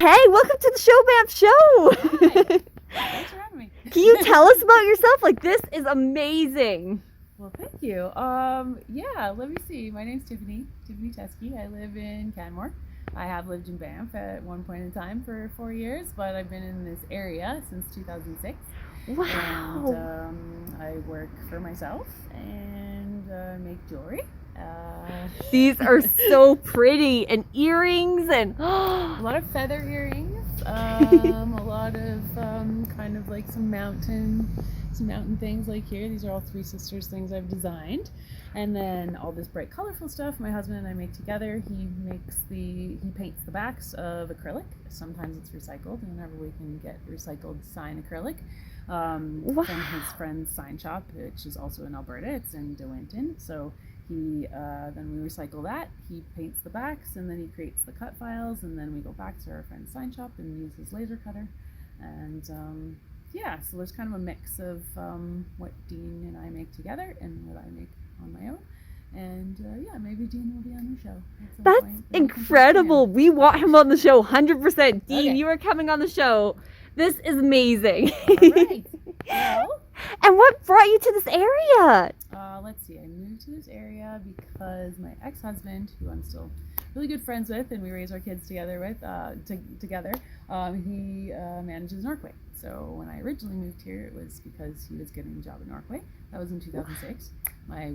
Hey, welcome to the Show Bam Show. Hi. Thanks for having me. Can you tell us about yourself? Like, this is amazing. Well, thank you. Yeah, let me see. My name's Tiffany Teskey. I live in Canmore. I have lived in Banff at one point in time for 4 years, but I've been in this area since 2006. Wow. And I work for myself and make jewelry. These are so pretty, and earrings, and a lot of feather earrings, a lot of kind of like some mountain things like here. These are all Three Sisters things I've designed, and then all this bright colorful stuff my husband and I make together. He paints the backs of acrylic. Sometimes it's recycled, whenever we can get recycled sign acrylic from his friend's sign shop, which is also in Alberta. It's in De Winton. So he then we recycle that. He paints the backs, and then he creates the cut files, and then we go back to our friend's sign shop and use his laser cutter. And yeah, so there's kind of a mix of what Dean and I make together and what I make on my own. And yeah, maybe Dean will be on your show at some that's point. incredible. We want him on the show, 100%. Dean, Okay. you are coming on the show. This is amazing. All right. Well, And what brought you to this area? let's see. I moved to this area because my ex-husband, who I'm still really good friends with, and we raise our kids together with, he manages Norquay. So when I originally moved here, it was because he was getting a job in Norquay. That was in 2006. My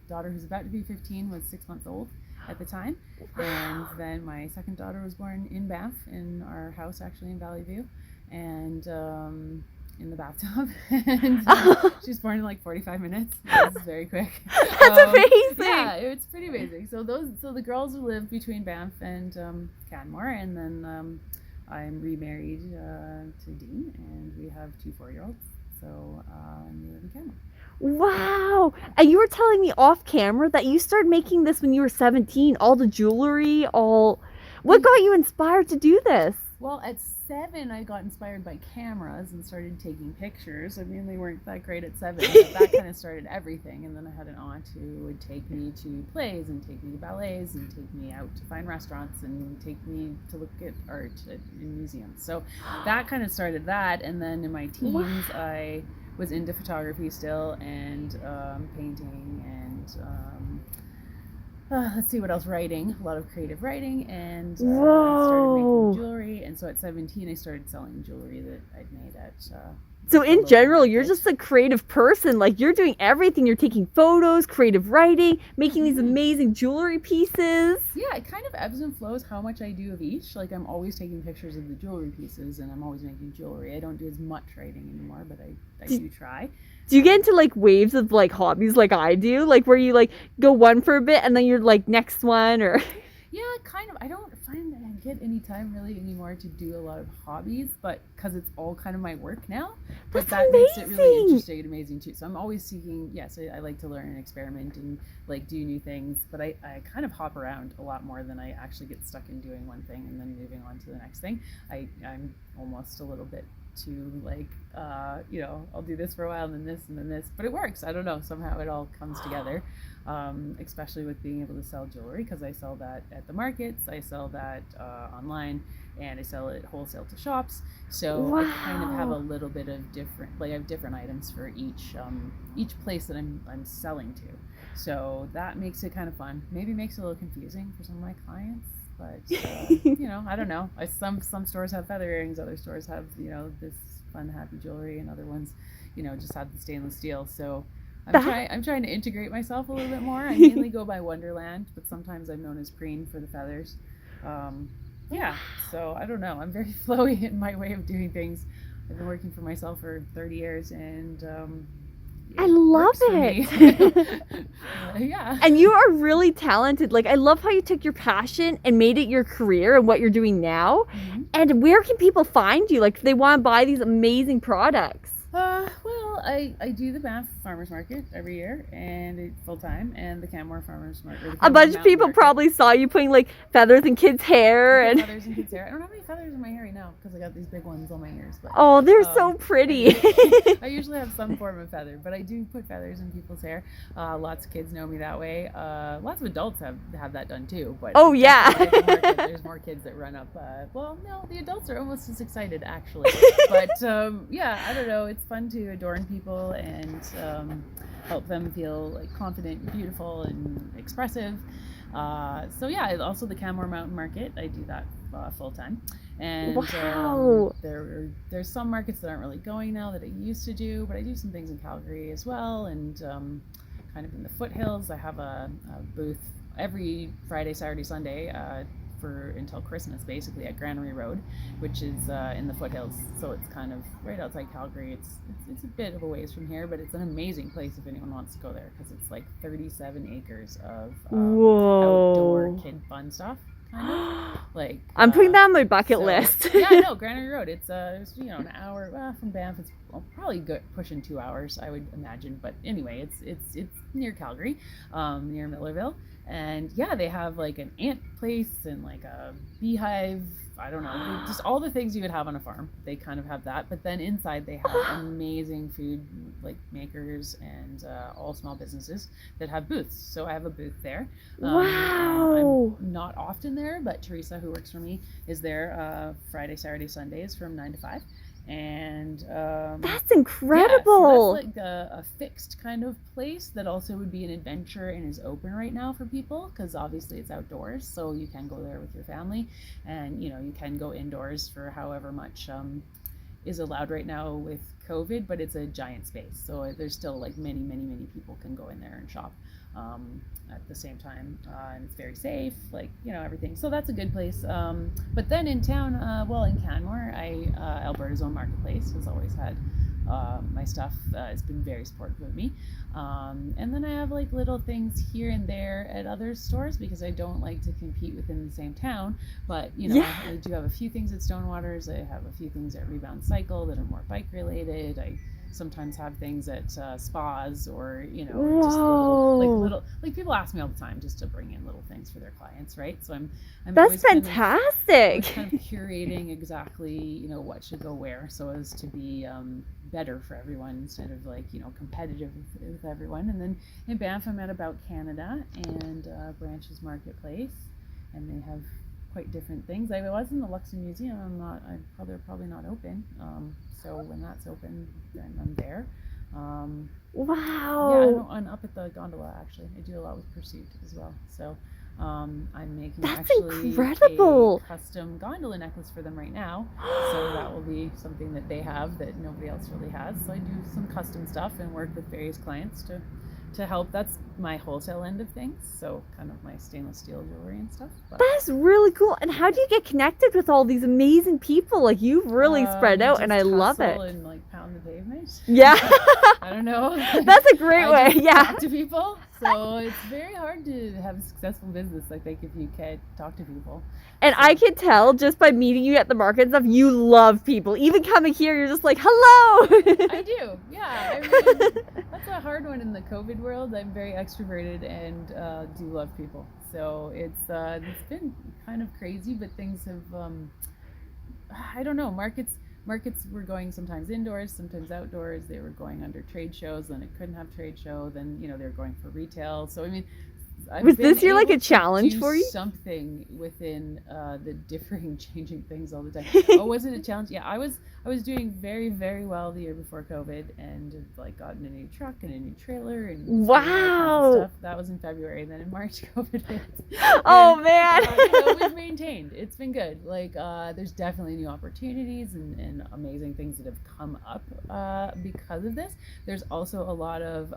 daughter, who's about to be 15, was 6 months old at the time. And then my second daughter was born in Banff, in our house actually in Valley View, and in the bathtub. And she was born in like 45 minutes. This is very quick. That's amazing. Yeah, it's pretty amazing. So the girls live between Banff and Canmore, and then I'm remarried to Dean, and we have 2 4-year-olds. So we live in Canmore. Wow. And you were telling me off camera that you started making this when you were 17, all the jewelry, what got you inspired to do this? Well, at 7, I got inspired by cameras and started taking pictures. I mean, they weren't that great at 7, but that kind of started everything. And then I had an aunt who would take me to plays and take me to ballets and take me out to fine restaurants and take me to look at art in museums. So that kind of started that. And then in my teens, I was into photography still, and painting, and let's see what else, writing, a lot of creative writing, and I started making jewelry. And so at 17 I started selling jewelry that I'd made at So in general, you're just a creative person. Like, you're doing everything. You're taking photos, creative writing, making these amazing jewelry pieces. Yeah, it kind of ebbs and flows how much I do of each. Like, I'm always taking pictures of the jewelry pieces, and I'm always making jewelry. I don't do as much writing anymore, but I do try. Do you get into like waves of like hobbies like I do? Like, where you like go one for a bit and then you're like next one, or? Yeah, kind of. I don't find that I get any time really anymore to do a lot of hobbies, but because it's all kind of my work now. But that makes it really interesting and amazing too. So I'm always seeking, yes, I like to learn and experiment and like do new things, but I kind of hop around a lot more than I actually get stuck in doing one thing and then moving on to the next thing. I'm almost a little bit too like, I'll do this for a while and then this, but it works. I don't know, somehow it all comes together. Especially with being able to sell jewelry, because I sell that at the markets, I sell that online, and I sell it wholesale to shops. So I kind of have a little bit of different, like I have different items for each place that I'm selling to. So that makes it kind of fun. Maybe makes it a little confusing for some of my clients, but I don't know. Some stores have feather earrings, other stores have this fun happy jewelry, and other ones just have the stainless steel. So I'm trying to integrate myself a little bit more. I mainly go by Wonderland, but sometimes I'm known as Preen for the feathers. Yeah, so I don't know. I'm very flowy in my way of doing things. I've been working for myself for 30 years, and I love it. Yeah. And you are really talented. Like, I love how you took your passion and made it your career and what you're doing now. And where can people find you? Like, if they want to buy these amazing products? Well, Well, I do the Banff Farmers Market every year, and it's full time, and the Canmore Farmers Market. Or the A Canmore bunch of Mountain people Market. probably saw you putting like feathers in kids' hair Put and feathers in kids' hair. I don't have any feathers in my hair right now because I got these big ones on my ears. But oh, they're so pretty. I usually have some form of feather, but I do put feathers in people's hair. Lots of kids know me that way. Lots of adults have that done too. But Oh, yeah. at the market, there's more kids that run up. Well, no, the adults are almost as excited actually. But yeah, I don't know. It's fun to adorn people and help them feel like confident, and beautiful, and expressive. So yeah, also the Canmore Mountain Market, I do that full time. And Wow. there's some markets that aren't really going now that I used to do, but I do some things in Calgary as well, and kind of in the foothills. I have a booth every Friday, Saturday, Sunday for until Christmas, basically at Granary Road, which is in the foothills. So it's kind of right outside Calgary. It's a bit of a ways from here, but it's an amazing place if anyone wants to go there because it's like 37 acres of outdoor Whoa. kid fun stuff. Kind of like I'm putting that on my bucket list. Yeah, I know Granary Road. It's an hour from Banff. It's probably good pushing 2 hours, I would imagine. But anyway, it's near Calgary, near Millerville. And yeah, they have like an ant place and like a beehive. I don't know, just all the things you would have on a farm. They kind of have that. But then inside they have amazing food like makers and all small businesses that have booths. So I have a booth there. Wow. I'm not often there, but Teresa, who works for me, is there Friday, Saturday, Sundays from 9 to 5. And That's incredible. yeah, so that's like a fixed kind of place that also would be an adventure and is open right now for people because obviously it's outdoors, so you can go there with your family, and you can go indoors for however much is allowed right now with COVID, but it's a giant space, so there's still like many people can go in there and shop at the same time, and it's very safe, like everything. So that's a good place. But then in town, in Canmore, Alberta's own marketplace has always had my stuff. It's been very supportive of me. And then I have like little things here and there at other stores because I don't like to compete within the same town. But I do have a few things at Stonewaters. I have a few things at Rebound Cycle that are more bike related. I sometimes have things at spas or just little like people ask me all the time just to bring in little things for their clients, right? So I'm That's fantastic. Kind of curating exactly what should go where so as to be better for everyone instead of like competitive with everyone. And then in Banff I'm at About Canada and Branches Marketplace, and they have quite different things. I was in the Luxon Museum. They're probably not open. So when that's open, then I'm there. Wow. Yeah, I'm up at the gondola actually. I do a lot with Pursuit as well. So I'm making That's actually incredible. a custom gondola necklace for them right now. So that will be something that they have that nobody else really has. So I do some custom stuff and work with various clients to help. That's my wholesale end of things, so kind of my stainless steel jewelry and stuff. But That's really cool. And how do you get connected with all these amazing people? Like you've really spread out, and I love it. And like pound the pavement. Yeah. I don't know. That's a great way. Yeah. Talk to people. So it's very hard to have a successful business, I think, if you can't talk to people. And I can tell just by meeting you at the market and stuff, you love people. Even coming here, you're just like, hello. I do. Yeah. I mean, that's a hard one in the COVID world. I'm very extroverted and do love people. So it's been kind of crazy, but things have, I don't know, markets were going sometimes indoors, sometimes outdoors. They were going under trade shows, then it couldn't have trade show. Then they were going for retail. So I mean, was this year like a challenge for you? Something within the differing, changing things all the time. Oh, was it a challenge? Yeah, I was doing very, very well the year before COVID, and like gotten a new truck and a new trailer and wow, all kinds of stuff. That was in February. And then in March, COVID hit. Oh man, we've maintained. It's been good. Like there's definitely new opportunities and amazing things that have come up because of this. There's also a lot of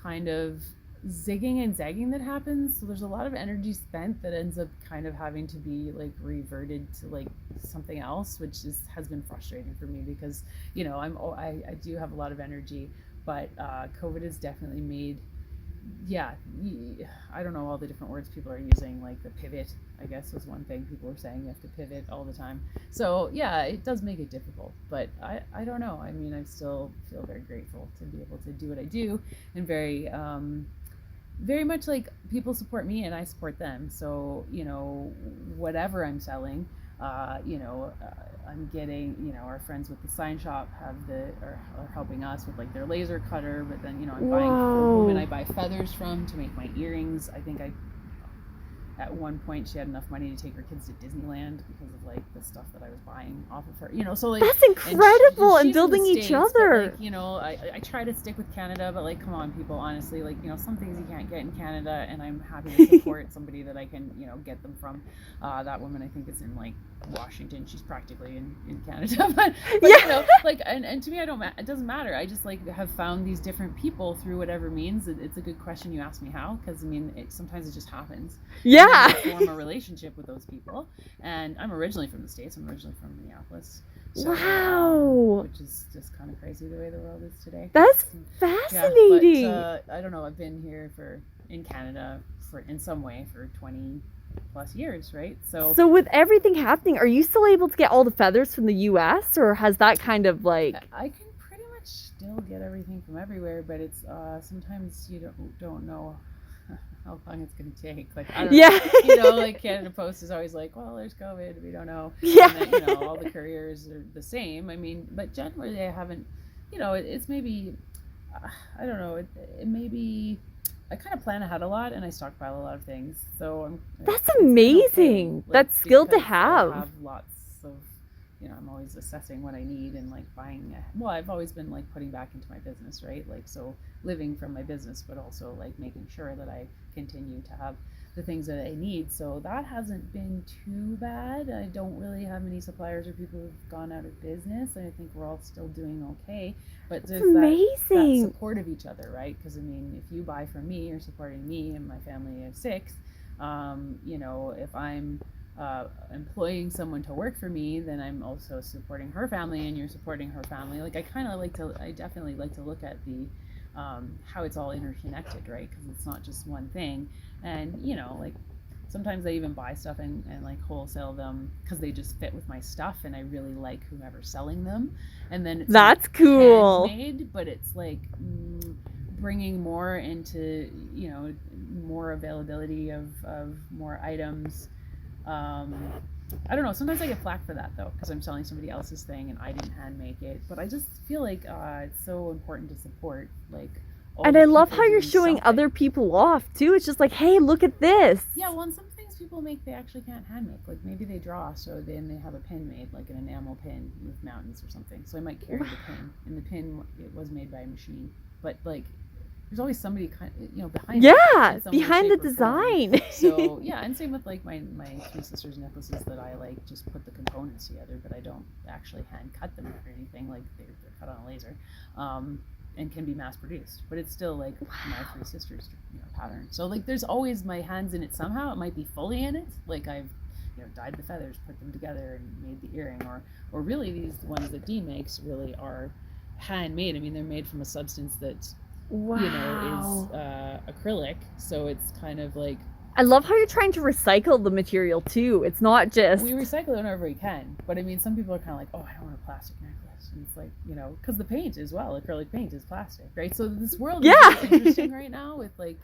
kind of zigging and zagging that happens, so there's a lot of energy spent that ends up kind of having to be like reverted to like something else, which has been frustrating for me because I do have a lot of energy, but COVID has definitely made yeah, I don't know all the different words people are using, like the pivot, I guess was one thing people were saying, you have to pivot all the time. So yeah, it does make it difficult, but I don't know. I mean, I still feel very grateful to be able to do what I do, and very much like people support me and I support them. So, whatever I'm selling, I'm getting, our friends with the sign shop are helping us with like their laser cutter, but then, I'm buying the woman I buy feathers from to make my earrings. I think at one point she had enough money to take her kids to Disneyland because of like the stuff that I was buying off of her, so like that's incredible, and she's in the building each States, other. but, like, I try to stick with Canada, but like, come on, people, honestly, like, some things you can't get in Canada, and I'm happy to support somebody that I can, get them from. That woman, I think, is in like Washington. She's practically in Canada, but Yeah. like, and to me, it doesn't matter. I just like have found these different people through whatever means. It's a good question you ask me how, because I mean, sometimes it just happens. Yeah. And then you form a relationship with those people. And I'm originally from the States. I'm originally from Minneapolis. So, Wow. which is just kind of crazy the way the world is today. That's Yeah, fascinating. but I don't know. I've been here in Canada in some way for 20 plus years, right? So with everything happening, are you still able to get all the feathers from the US, or has that kind of like... I can pretty much still get everything from everywhere, but it's sometimes you don't know how long it's going to take. Like, I don't know, like Canada Post is always like, well, there's COVID, we don't know. Yeah. And then, all the couriers are the same. I mean, but generally I haven't, it's maybe, I don't know, it may be, I kind of plan ahead a lot, and I stockpile a lot of things. So That's it's amazing. okay, That's skill to because have. I have lots of, I'm always assessing what I need and like buying. Well, I've always been like putting back into my business, right? Like, so living from my business, but also like making sure that I continue to have the things that I need. So that hasn't been too bad. I don't really have many suppliers or people who've gone out of business. I think we're all still doing okay. But there's that support of each other, right? Because I mean, if you buy from me, you're supporting me and my family of 6. If I'm employing someone to work for me, then I'm also supporting her family, and you're supporting her family. Like, I definitely like to look at the how it's all interconnected, right? Because it's not just one thing. And like, sometimes I even buy stuff and like wholesale them because they just fit with my stuff, and I really like whomever's selling them. And then it's that's cool. handmade, but it's like bringing more into more availability of more items. I don't know, sometimes I get flack for that though, because I'm selling somebody else's thing and I didn't hand make it. But I just feel like it's so important to support like all and the I love people how you're doing showing something. other people off too. It's just like, hey, look at this. Yeah, well, and some things people make they actually can't hand make. Like, maybe they draw, so then they have a pin made, like an enamel pin with mountains or something. So I might carry the pin, and the pin, it was made by a machine. But like, there's always somebody behind behind the design. So yeah, and same with like my 3 sisters necklaces that I like just put the components together, but I don't actually hand cut them or anything. Like, they're cut on a laser, and can be mass produced, but it's still like my 3 sisters pattern. So like, there's always my hands in it somehow. It might be fully in it, like I've dyed the feathers, put them together, and made the earring, or really these ones that Dee makes really are handmade. I mean, they're made from a substance that is acrylic, so it's kind of like, I love how you're trying to recycle the material too. It's not just... we recycle it whenever we can, but I mean, some people are kind of like, oh, I don't want a plastic necklace, and it's like, because the paint as well, acrylic paint is plastic, right? So this world is interesting right now with like,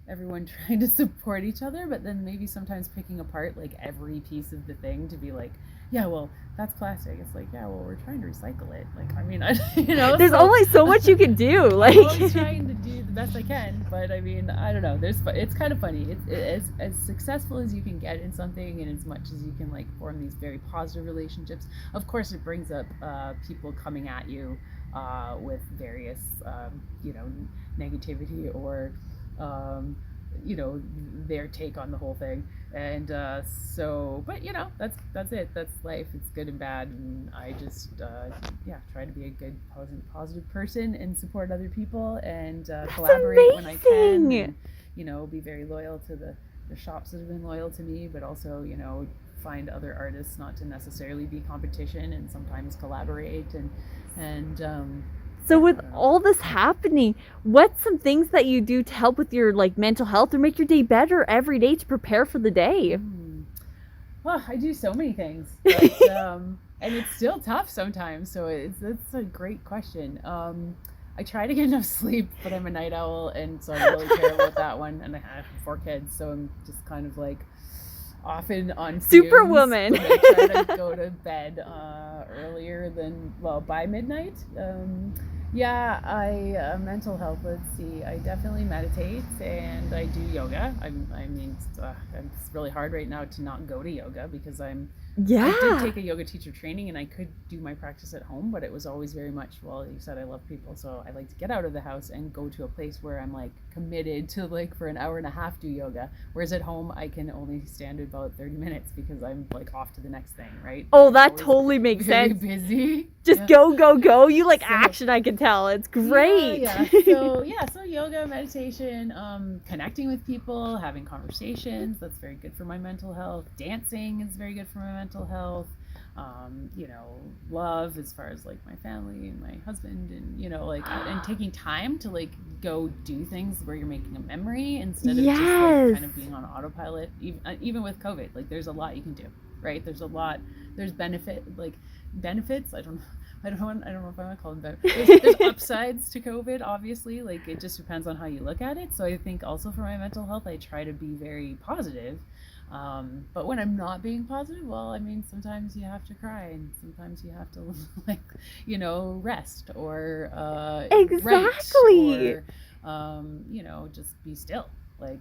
everyone trying to support each other, but then maybe sometimes picking apart like every piece of the thing to be like, yeah, well, that's plastic. It's like, yeah, well, we're trying to recycle it. Like, I mean, there's only so much you can do. Like, I'm always trying to do the best I can, but I mean, I don't know. It's kind of funny. It's as successful as you can get in something, and as much as you can like form these very positive relationships. Of course, it brings up people coming at you with various, negativity or their take on the whole thing. And but that's it, that's life. It's good and bad, and I just try to be a good positive person and support other people, and collaborate when I can, and be very loyal to the shops that have been loyal to me, but also find other artists, not to necessarily be competition, and sometimes collaborate, and So Yeah, with I don't know. all this happening, what's some things that you do to help with your like mental health or make your day better every day to prepare for the day? Well, I do so many things, but and it's still tough sometimes. So it's a great question. I try to get enough sleep, but I'm a night owl, and so I don't really care about that one. And I have 4 kids, so I'm just kind of like often on fumes. Superwoman. But I try to go to bed earlier than, well, by midnight. Yeah, I mental health. Let's see. I definitely meditate and I do yoga. I mean, it's really hard right now to not go to yoga because I did Yeah. take a yoga teacher training and I could do my practice at home, but it was always very much, well, you said I love people, so I like to get out of the house and go to a place where I'm like committed to like for an hour and a half do yoga. Whereas at home I can only stand about 30 minutes because I'm like off to the next thing, right? Oh, I'm that always totally makes very sense. busy. Just Yeah. go. You like So- action, I can tell. It's great. Yeah. So yoga, meditation, connecting with people, having conversations. That's very good for my mental health. Dancing is very good for my mental health. Love as far as like my family and my husband, and and taking time to like go do things where you're making a memory instead of just like Yes. kind of being on autopilot. Even with COVID, like there's a lot you can do, right? There's benefits. I don't know if I want to call them benefits. There's upsides to COVID, obviously. Like it just depends on how you look at it. So I think also for my mental health, I try to be very positive. But when I'm not being positive, well, I mean, sometimes you have to cry, and sometimes you have to rest or Exactly. write, or just be still. So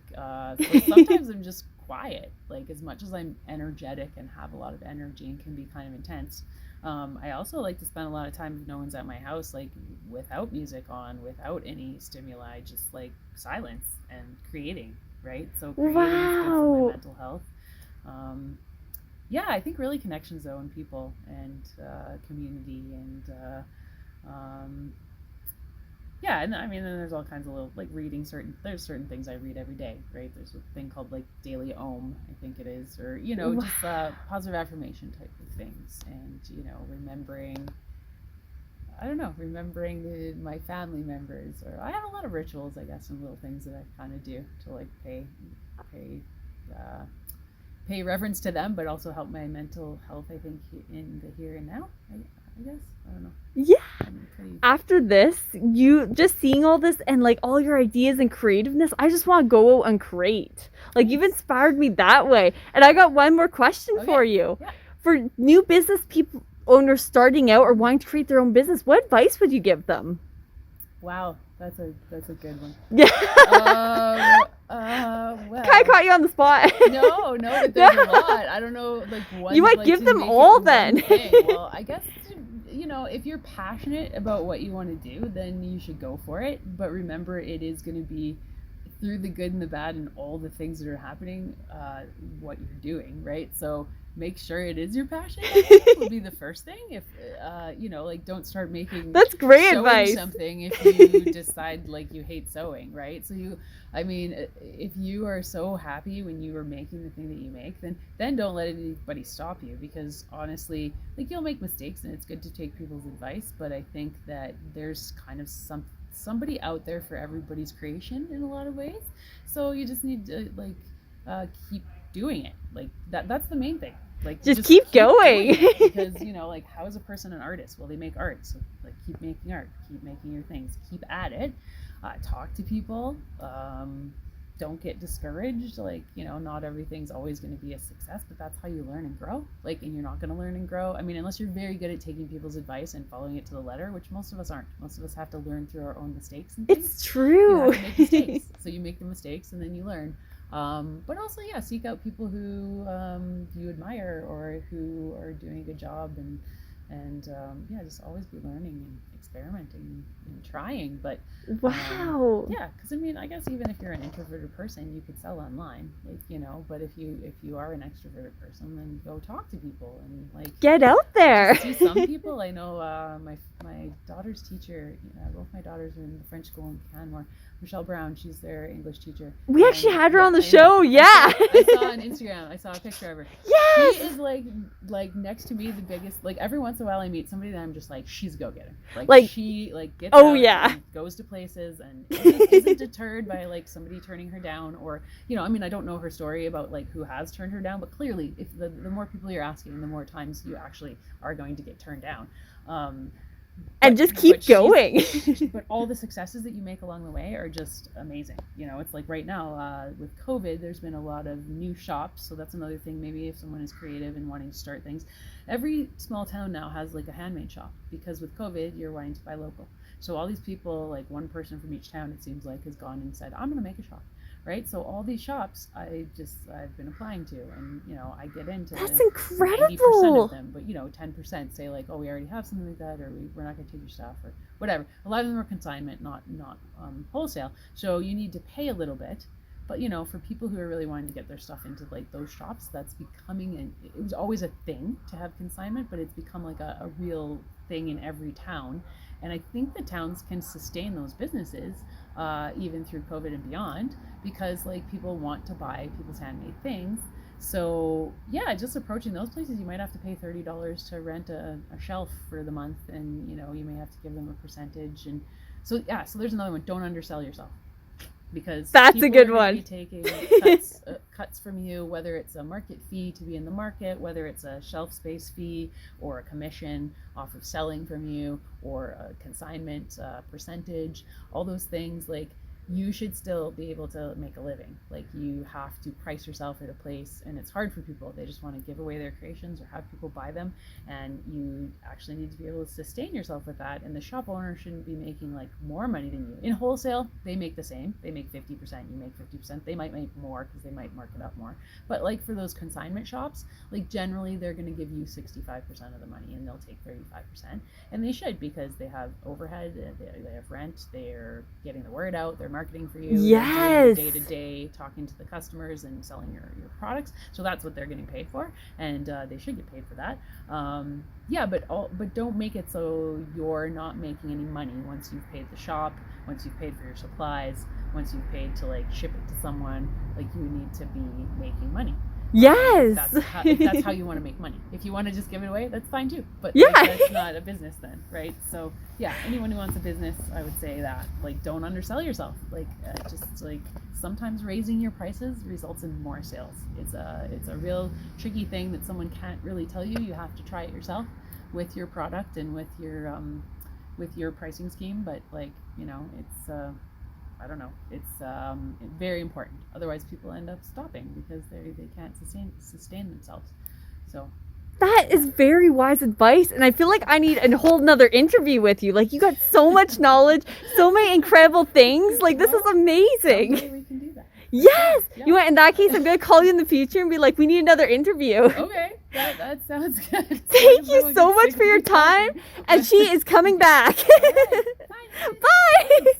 sometimes I'm just quiet. Like as much as I'm energetic and have a lot of energy and can be kind of intense. I also like to spend a lot of time if no one's at my house, like without music on, without any stimuli, just like silence and creating, right? So creating is good for Wow. my mental health. Yeah, I think really connections though, and people and community and yeah, and I mean, then there's all kinds of little like reading there's certain things I read every day, right? There's a thing called like daily Om, I think it is, or just positive affirmation type of things, and remembering. I don't know, remembering my family members, or I have a lot of rituals, I guess, and little things that I kind of do to like pay reverence to them, but also help my mental health. I think in the here and now. I guess I don't know. Yeah. Pretty... After this, you just seeing all this and like all your ideas and creativeness, I just want to go out and create. Like you've inspired me that way. And I got one more question for you. Yeah. For new business people owners starting out or wanting to create their own business, what advice would you give them? Wow, that's a good one. Yeah. Well, I caught you on the spot. No, but there's a lot. I don't know, like one. You might like, give to them make all it then. one thing. Well, I guess if you're passionate about what you want to do, then you should go for it. But remember, it is going to be through the good and the bad and all the things that are happening, what you're doing, right? So make sure it is your passion. I think would be the first thing. If don't start making That's great sewing advice. something if you decide like you hate sewing, right? So if you are so happy when you are making the thing that you make, then don't let anybody stop you, because honestly, like you'll make mistakes and it's good to take people's advice, but I think that there's kind of somebody out there for everybody's creation in a lot of ways. So you just need to keep doing it. Like that's the main thing. Like just keep going. Because how is a person an artist? Well, they make art, so like keep making art, keep making your things, keep at it. Talk to people. Don't get discouraged. Like not everything's always going to be a success, but that's how you learn and grow. Like, and you're not going to learn and grow, I mean, unless you're very good at taking people's advice and following it to the letter, which most of us aren't. Most of us have to learn through our own mistakes and things. It's true. You have to make mistakes. So you make the mistakes and then you learn. But also, seek out people who you admire or who are doing a good job, and just always be learning and experimenting and trying. But wow. because I guess even if you're an introverted person, you could sell online, but if you are an extroverted person, then go talk to people and like get out there. see some people. I know my daughter's teacher, both my daughters are in the French school in Canmore. Michelle Brown, she's their English teacher. We actually had her on the show. Yeah. I saw on Instagram. I saw a picture of her. Yes. She is like next to me the biggest. Like every once in a while I meet somebody that I'm just like, she's a go-getter. Like she gets oh out yeah, and goes to places and isn't deterred by like somebody turning her down, or I mean, I don't know her story about like who has turned her down, but clearly if the more people you're asking, the more times you actually are going to get turned down. And just keep going. But all the successes that you make along the way are just amazing. It's like right now with COVID, there's been a lot of new shops. So that's another thing. Maybe if someone is creative and wanting to start things, every small town now has like a handmade shop, because with COVID, you're wanting to buy local. So all these people, like one person from each town, it seems like, has gone and said, I'm going to make a shop. Right, so all these shops I've been applying to, and I get into that's 90% incredible of them, but 10% say like, oh, we already have something like that, or we're not going to take your stuff, or whatever. A lot of them are consignment, not wholesale. So you need to pay a little bit, but for people who are really wanting to get their stuff into like those shops, that's becoming it was always a thing to have consignment, but it's become like a real thing in every town. And I think the towns can sustain those businesses even through COVID and beyond, because like people want to buy people's handmade things. So yeah, just approaching those places, you might have to pay $30 to rent a shelf for the month, and you may have to give them a percentage. And so yeah, so there's another one. Don't undersell yourself, because that's a good are one. be taking cuts from you, whether it's a market fee to be in the market, whether it's a shelf space fee or a commission off of selling from you, or a consignment percentage. All those things, like, you should still be able to make a living. Like, you have to price yourself at a place, and it's hard for people. They just want to give away their creations or have people buy them, and you actually need to be able to sustain yourself with that. And the shop owner shouldn't be making like more money than you. In wholesale, they make the same. They make 50%, you make 50%. They might make more because they might mark it up more. But like for those consignment shops, like generally they're going to give you 65% of the money, and they'll take 35%. And they should, because they have overhead, they have rent, they're getting the word out, they're marketing for you, yes, day to day, talking to the customers and selling your products. So that's what they're getting paid for, and they should get paid for that. Yeah, but don't make it so you're not making any money once you've paid the shop, once you've paid for your supplies, once you've paid to like ship it to someone. Like, you need to be making money. Yes. If that's how you want to make money. If you want to just give it away, that's fine too. But yeah, like, that's not a business then, right? So yeah, anyone who wants a business, I would say that, like, don't undersell yourself. Like, just like, sometimes raising your prices results in more sales. It's a real tricky thing that someone can't really tell you. You have to try it yourself with your product and with your pricing scheme. But like, it's I don't know. It's very important. Otherwise, people end up stopping because they can't sustain themselves. So that is very wise advice, and I feel like I need a whole nother interview with you. Like, you got so much knowledge, so many incredible things. Like, this is amazing. Someday we can do that. Yes. Yeah. You want, in that case, I'm gonna call you in the future and be like, we need another interview. Okay, that sounds good. Thank you so much for your time, and she is coming back. Right. Bye. Bye.